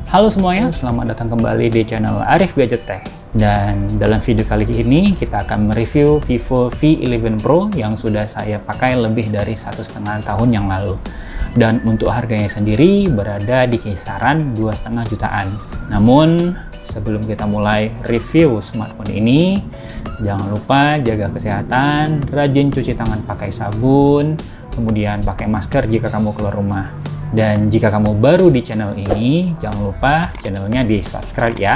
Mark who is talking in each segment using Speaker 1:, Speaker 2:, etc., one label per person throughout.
Speaker 1: Halo semuanya, selamat datang kembali di channel Arif Gadget Tech. Dan dalam video kali ini kita akan mereview Vivo V11 Pro yang sudah saya pakai lebih dari 1,5 tahun yang lalu. Dan untuk harganya sendiri berada di kisaran 2,5 jutaan. Namun sebelum kita mulai review smartphone ini, jangan lupa jaga kesehatan, rajin cuci tangan pakai sabun, kemudian pakai masker jika kamu keluar rumah. Dan jika kamu baru di channel ini, jangan lupa channelnya di subscribe ya.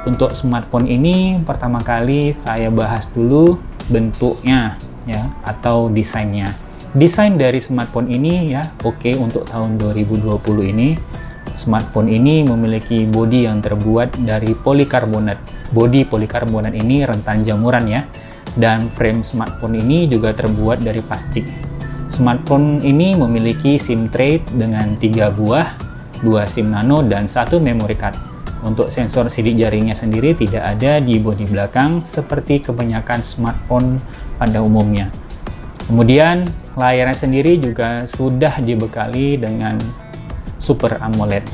Speaker 1: Untuk smartphone ini pertama kali saya bahas dulu bentuknya ya, atau desainnya. Desain dari smartphone ini ya oke untuk tahun 2020 ini. Smartphone ini memiliki bodi yang terbuat dari polikarbonat. Bodi polikarbonat ini rentan jamuran ya. Dan frame smartphone ini juga terbuat dari plastik. Smartphone ini memiliki SIM tray dengan 3 buah, 2 SIM nano, dan 1 memory card. Untuk sensor sidik jarinya sendiri tidak ada di bodi belakang seperti kebanyakan smartphone pada umumnya. Kemudian layarnya sendiri juga sudah dibekali dengan Super AMOLED,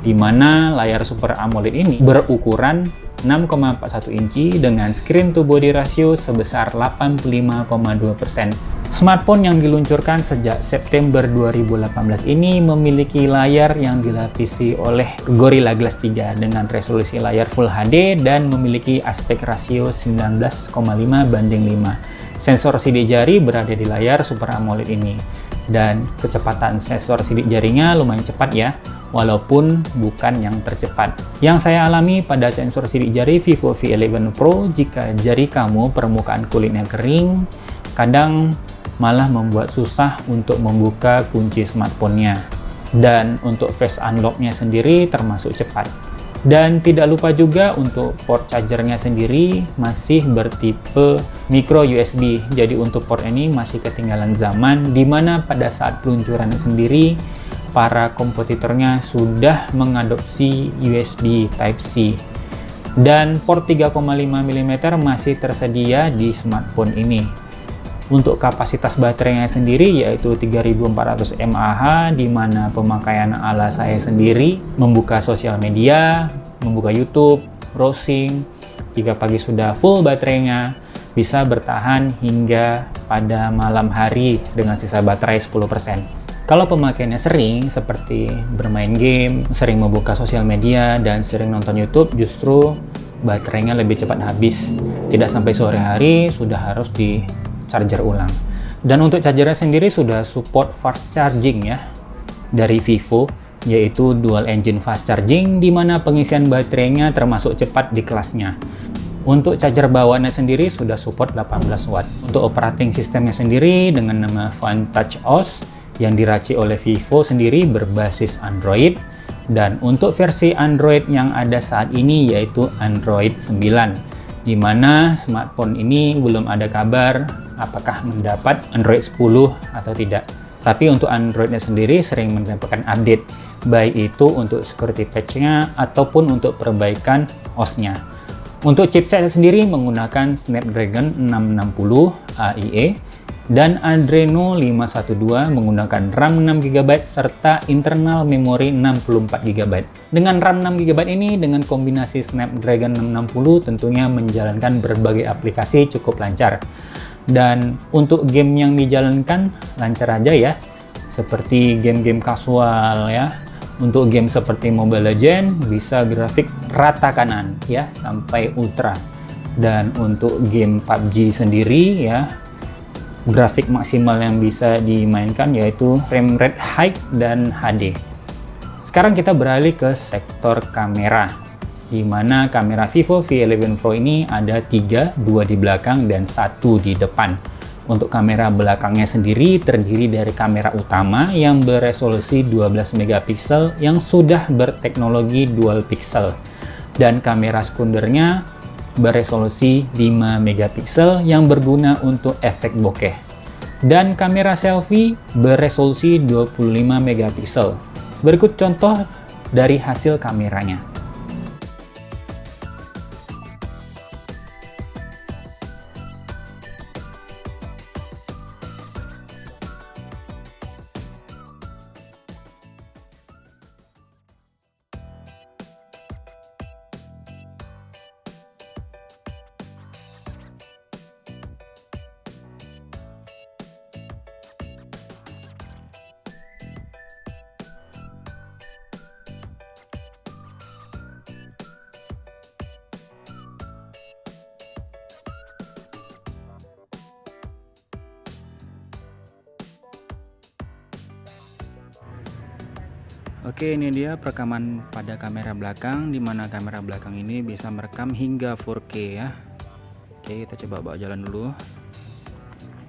Speaker 1: di mana layar Super AMOLED ini berukuran 6,41 inci dengan screen to body ratio sebesar 85,2%. Smartphone yang diluncurkan sejak September 2018 ini memiliki layar yang dilapisi oleh Gorilla Glass 3 dengan resolusi layar Full HD dan memiliki aspek rasio 19,5:5. Sensor sidik jari berada di layar Super AMOLED ini. Dan kecepatan sensor sidik jarinya lumayan cepat ya, walaupun bukan yang tercepat. Yang saya alami pada sensor sidik jari Vivo V11 Pro, jika jari kamu permukaan kulitnya kering, kadang malah membuat susah untuk membuka kunci smartphone-nya. Dan untuk face unlock-nya sendiri termasuk cepat. Dan tidak lupa juga untuk port chargernya sendiri masih bertipe micro USB. Jadi untuk port ini masih ketinggalan zaman, di mana pada saat peluncuran sendiri para kompetitornya sudah mengadopsi USB Type-C. Dan port 3,5 mm masih tersedia di smartphone ini. Untuk kapasitas baterainya sendiri yaitu 3400 mAh, di mana pemakaian ala saya sendiri membuka sosial media, membuka YouTube, browsing. Jika pagi sudah full baterainya, bisa bertahan hingga pada malam hari dengan sisa baterai 10%. Kalau pemakaiannya sering seperti bermain game, sering membuka sosial media, dan sering nonton YouTube, justru baterainya lebih cepat habis. Tidak sampai sore hari sudah harus di charger ulang. Dan untuk chargernya sendiri sudah support fast charging ya dari Vivo, yaitu dual engine fast charging, di mana pengisian baterainya termasuk cepat di kelasnya. Untuk charger bawaannya sendiri sudah support 18 watt. Untuk operating sistemnya sendiri dengan nama Fun Touch OS yang diracik oleh Vivo sendiri berbasis Android. Dan untuk versi Android yang ada saat ini yaitu Android 9. Di mana smartphone ini belum ada kabar apakah mendapat Android 10 atau tidak. Tapi untuk Androidnya sendiri sering mendapatkan update, baik itu untuk security patch-nya ataupun untuk perbaikan OS-nya. Untuk chipset sendiri menggunakan Snapdragon 660 AIE dan Adreno 512 menggunakan RAM 6GB serta internal memori 64GB. Dengan RAM 6GB ini dengan kombinasi Snapdragon 660 tentunya menjalankan berbagai aplikasi cukup lancar. Dan untuk game yang dijalankan lancar aja ya, seperti game-game kasual ya. Untuk game seperti Mobile Legends bisa grafik rata kanan ya sampai ultra. Dan untuk game PUBG sendiri ya, grafik maksimal yang bisa dimainkan yaitu frame rate high dan HD. Sekarang kita beralih ke sektor kamera, di mana kamera Vivo V11 Pro ini ada 3, 2 di belakang dan 1 di depan. Untuk kamera belakangnya sendiri terdiri dari kamera utama yang beresolusi 12 megapiksel yang sudah berteknologi dual pixel, dan kamera sekundernya beresolusi 5 megapiksel yang berguna untuk efek bokeh. Dan kamera selfie beresolusi 25 megapiksel. Berikut contoh dari hasil kameranya. Oke, ini dia perekaman pada kamera belakang, di mana kamera belakang ini bisa merekam hingga 4K ya. Oke, kita coba bawa jalan dulu.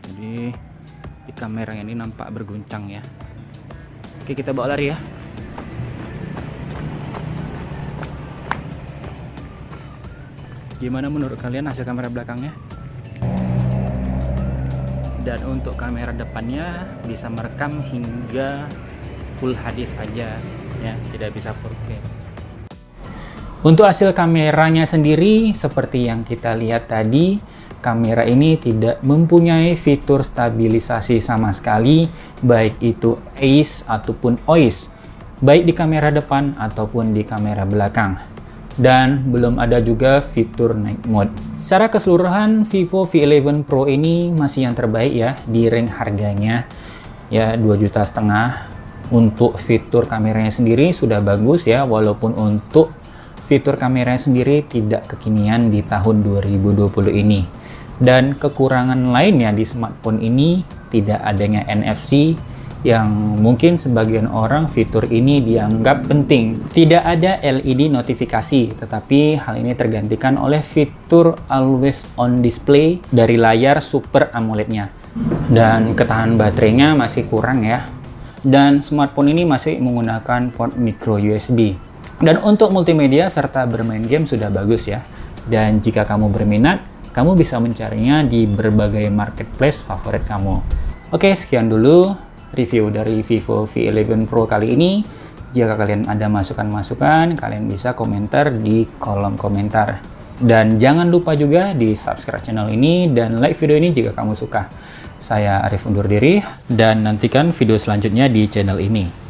Speaker 1: Jadi di kamera ini nampak berguncang ya. Oke, kita bawa lari ya. Gimana menurut kalian hasil kamera belakangnya? Dan untuk kamera depannya bisa merekam hingga Full HD saja ya, tidak bisa 4K. Untuk hasil kameranya sendiri seperti yang kita lihat tadi, kamera ini tidak mempunyai fitur stabilisasi sama sekali, baik itu AIS ataupun OIS, baik di kamera depan ataupun di kamera belakang. Dan belum ada juga fitur night mode. Secara keseluruhan Vivo V11 Pro ini masih yang terbaik ya di range harganya ya, 2,5 juta. Untuk fitur kameranya sendiri sudah bagus ya, walaupun untuk fitur kameranya sendiri tidak kekinian di tahun 2020 ini. Dan kekurangan lainnya di smartphone ini tidak adanya NFC, yang mungkin sebagian orang fitur ini dianggap penting. Tidak ada LED notifikasi, tetapi hal ini tergantikan oleh fitur Always On Display dari layar Super AMOLED-nya. Dan ketahanan baterainya masih kurang ya. Dan smartphone ini masih menggunakan port micro USB. Dan untuk multimedia serta bermain game sudah bagus ya. Dan jika kamu berminat, kamu bisa mencarinya di berbagai marketplace favorit kamu. Oke, sekian dulu review dari Vivo V11 Pro kali ini. Jika kalian ada masukan-masukan, kalian bisa komentar di kolom komentar. Dan jangan lupa juga di subscribe channel ini dan like video ini jika kamu suka. Saya Arif undur diri dan nantikan video selanjutnya di channel ini.